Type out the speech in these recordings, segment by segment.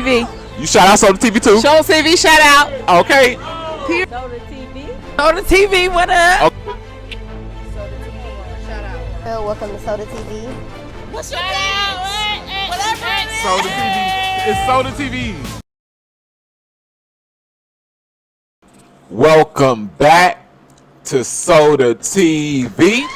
TV. You shout out Soda TV too? Show TV, shout out. Okay. Soda TV. Soda TV, what up? Okay. Soda TV, shout out. Welcome to Soda TV. What's your name? Whatever it is. Soda TV. It's Soda TV. Welcome back to Soda TV.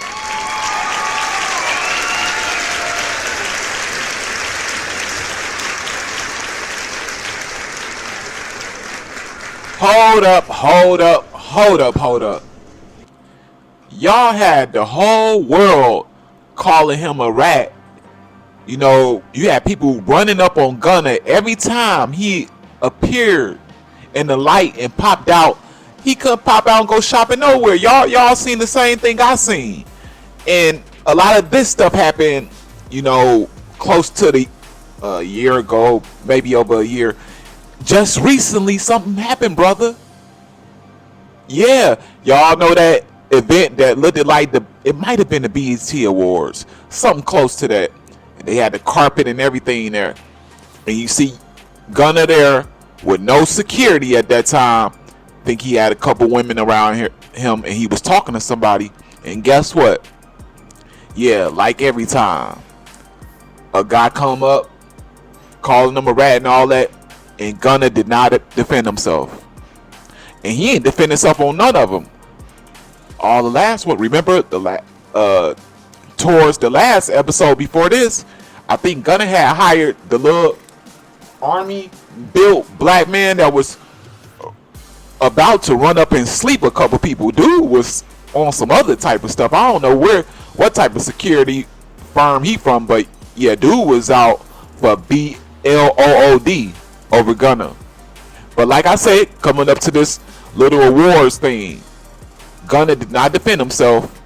Hold up. Y'all had the whole world calling him a rat. You know, you had people running up on Gunna every time he appeared in the light and popped out. He couldn't pop out and go shopping nowhere. Y'all seen the same thing I seen. And a lot of this stuff happened, you know, close to the year ago, maybe over a year. Just recently, something happened, brother. Yeah, y'all know that event that looked like it might have been the BET Awards, something close to that. And they had the carpet and everything there, and you see Gunna there with no security at that time. I think he had a couple women around him, and he was talking to somebody. And guess what? Yeah, like every time, a guy come up, calling him a rat and all that. And Gunna did not defend himself. And he ain't defend himself on none of them. All the last one. Remember towards the last episode before this, I think Gunna had hired the little army built black man that was about to run up and sleep a couple people. Dude was on some other type of stuff. I don't know what type of security firm he from, but yeah, dude was out for BLOOD over Gunna. But like I said, coming up to this little awards thing, Gunna did not defend himself.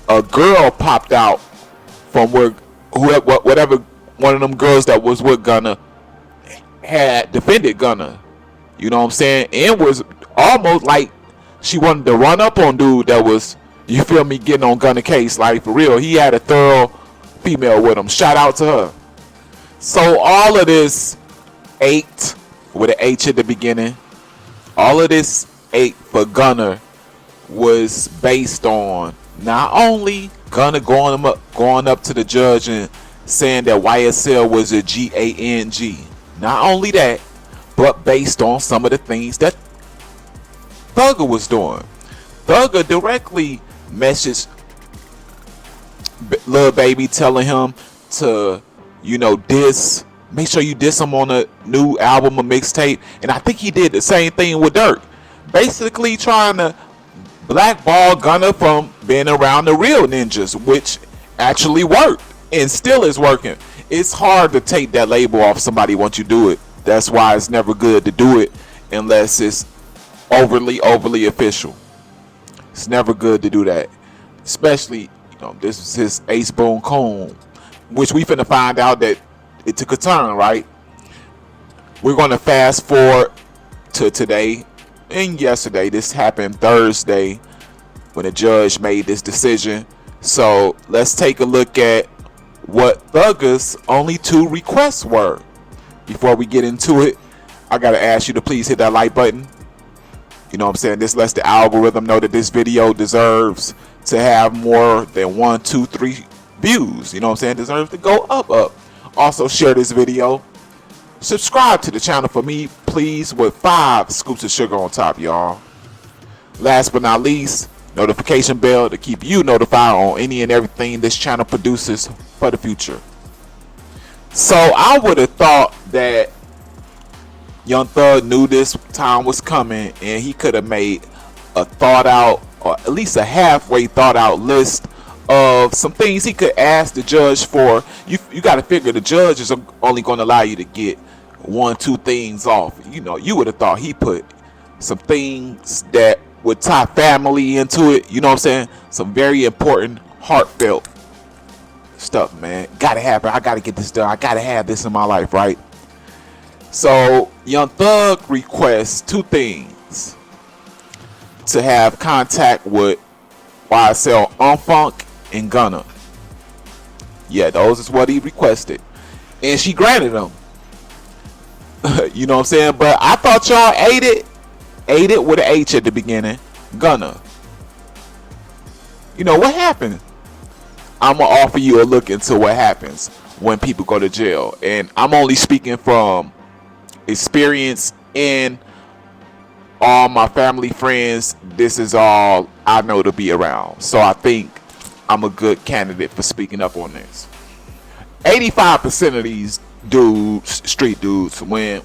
A girl popped out from whatever one of them girls that was with Gunna had defended Gunna. You know what I'm saying? And was almost like she wanted to run up on dude that was, you feel me, getting on Gunna case. Like for real, he had a thorough female with him. Shout out to her. So all of this ate with an H at the beginning. All of this ate for Gunna was based on not only Gunna going up to the judge and saying that YSL was a GANG. Not only that, but based on some of the things that Thugger was doing. Thugger directly messaged Lil Baby telling him to, you know, make sure you diss him on a new album or mixtape. And I think he did the same thing with Dirk. Basically trying to blackball Gunna from being around the real ninjas, which actually worked and still is working. It's hard to take that label off somebody once you do it. That's why it's never good to do it unless it's overly official. It's never good to do that. Especially, you know, this is his Ace Boone Coon, which we finna find out that it took a turn, right? We're going to fast forward to today and yesterday. This happened Thursday when the judge made this decision. So let's take a look at what Thugger's only 2 requests were. Before we get into it, I got to ask you to please hit that like button. You know what I'm saying? This lets the algorithm know that this video deserves to have more than 1, 2, 3 views. You know what I'm saying? It deserves to go up. Also share this video. Subscribe to the channel for me, please, with 5 scoops of sugar on top, y'all. Last but not least, notification bell to keep you notified on any and everything this channel produces for the future. So I would have thought that Young Thug knew this time was coming and he could have made a thought out, or at least a halfway thought out list of some things he could ask the judge for. You got to figure the judge is only going to allow you to get 1, 2 things off. You know, you would have thought he put some things that would tie family into it. You know what I'm saying? Some very important, heartfelt stuff, man. Gotta happen. I gotta get this done. I gotta have this in my life, right? So Young Thug requests 2 things: to have contact with YSL Unfunk and Gunna. Yeah, those is what he requested, and she granted him. You know what I'm saying? But I thought y'all ate it with an H at the beginning. Gunna. You know what happened? I'm gonna offer you a look into what happens when people go to jail, and I'm only speaking from experience in all my family friends. This is all I know to be around, so I think I'm a good candidate for speaking up on this. 85% of these dudes, street dudes, when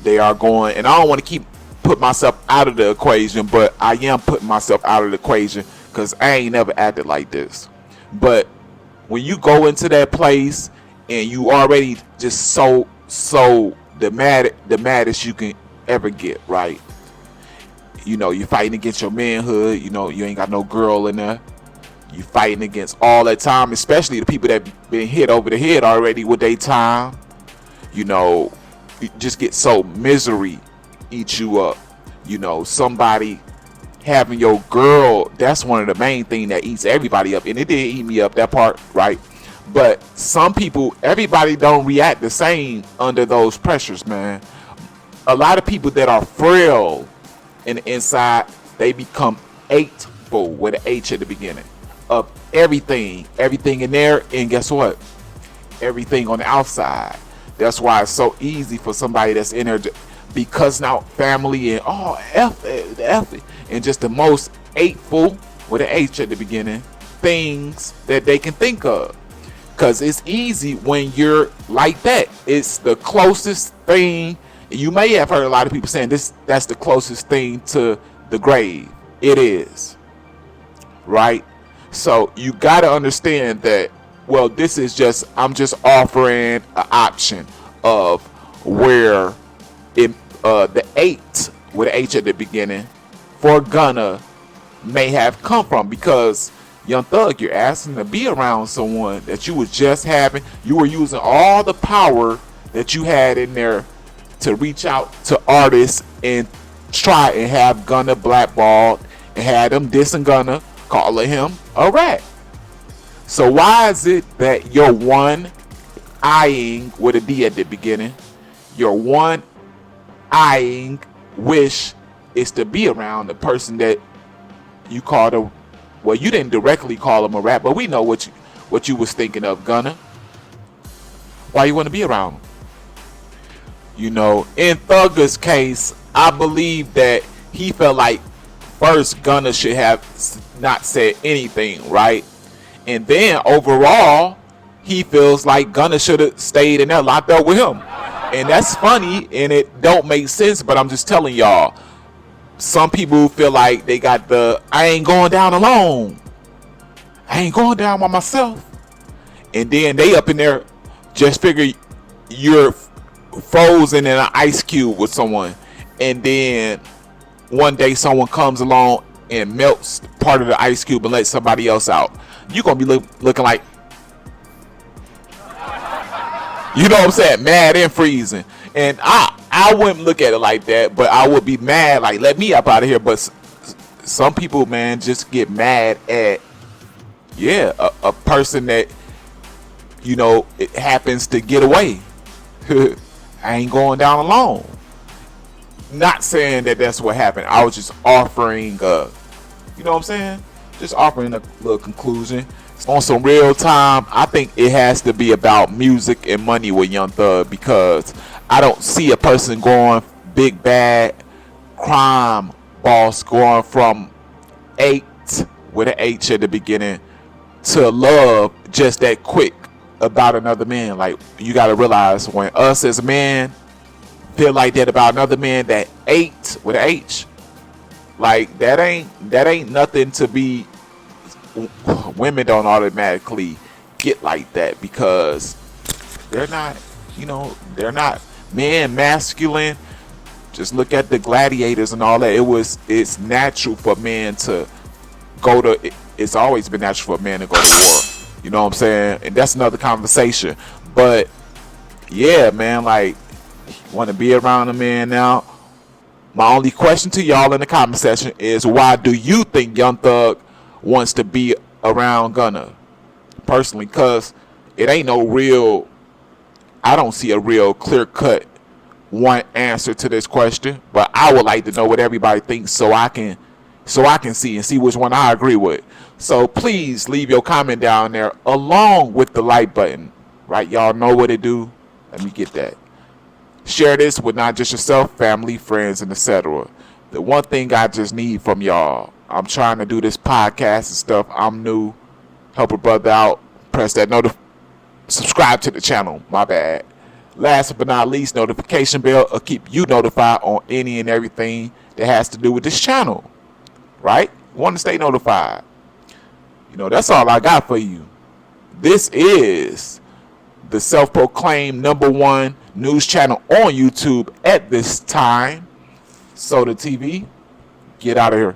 they are going, and I don't want to put myself out of the equation, but I am putting myself out of the equation because I ain't never acted like this. But when you go into that place and you already just so the maddest you can ever get, right? You know, you're fighting against your manhood. You know, you ain't got no girl in there. You fighting against all that time, especially the people that been hit over the head already with their time. You know, you just get so misery eat you up. You know, somebody having your girl, that's one of the main thing that eats everybody up, and it did eat me up, that part, right? But some people, everybody don't react the same under those pressures, man. A lot of people that are frail in the inside, they become eightful with an H at the beginning of everything in there, and guess what? Everything on the outside. That's why it's so easy for somebody that's in there because now family and F it, and just the most eightful with an H at the beginning things that they can think of. Because it's easy when you're like that. It's the closest thing. You may have heard a lot of people saying that's the closest thing to the grave. It is. Right? So you got to understand that, well, this is just, I'm just offering an option of where the 8 with an H at the beginning for Gunna may have come from, because Young Thug, you're asking to be around someone that you was just having. You were using all the power that you had in there to reach out to artists and try and have Gunna blackballed and had them dissing Gunna, calling him a rat. So why is it that your one eyeing with a D at the beginning, your one eyeing wish is to be around the person that you called a, well, you didn't directly call him a rat, but we know what you was thinking of, Gunna. Why you want to be around him? You know, in Thugger's case, I believe that he felt like first Gunna should have not said anything, right? And then overall, he feels like Gunna should have stayed in there locked up with him. And that's funny, and it don't make sense, but I'm just telling y'all. Some people feel like they got the, I ain't going down alone. I ain't going down by myself. And then they up in there just figure you're frozen in an ice cube with someone. And then one day someone comes along and melts part of the ice cube and lets somebody else out. You're going to be looking like, you know what I'm saying, mad and freezing. And I wouldn't look at it like that, but I would be mad, like, let me up out of here. But some people, man, just get mad at, yeah, a person that, you know, it happens to get away. I ain't going down alone. Not saying that that's what happened. I was just offering, you know what I'm saying? Just offering a little conclusion. On some real time, I think it has to be about music and money with Young Thug, because I don't see a person going big bad crime boss going from 8 with an H at the beginning to love just that quick about another man. Like, you got to realize, when us as men feel like that about another man, that 8 with an H, like that ain't nothing to be. Women don't automatically get like that because they're not, you know, they're not men masculine. Just look at the gladiators and all that. It's natural for men to go to, it's always been natural for men to go to war. You know what I'm saying? And that's another conversation. But yeah, man, like, want to be around a man now. My only question to y'all in the comment section is, why do you think Young Thug wants to be around Gunna? Personally, because it ain't no real, I don't see a real clear cut one answer to this question, but I would like to know what everybody thinks so I can see which one I agree with. So please leave your comment down there along with the like button. Right? Y'all know what it do. Let me get that. Share this with not just yourself, family, friends, and etc. The one thing I just need from y'all, I'm trying to do this podcast and stuff. I'm new. Help a brother out. Press that subscribe to the channel. My bad. Last but not least, notification bell will keep you notified on any and everything that has to do with this channel. Right? Want to stay notified. That's all I got for you. This is the self-proclaimed #1 news channel on YouTube at this time. Soda TV, get out of here.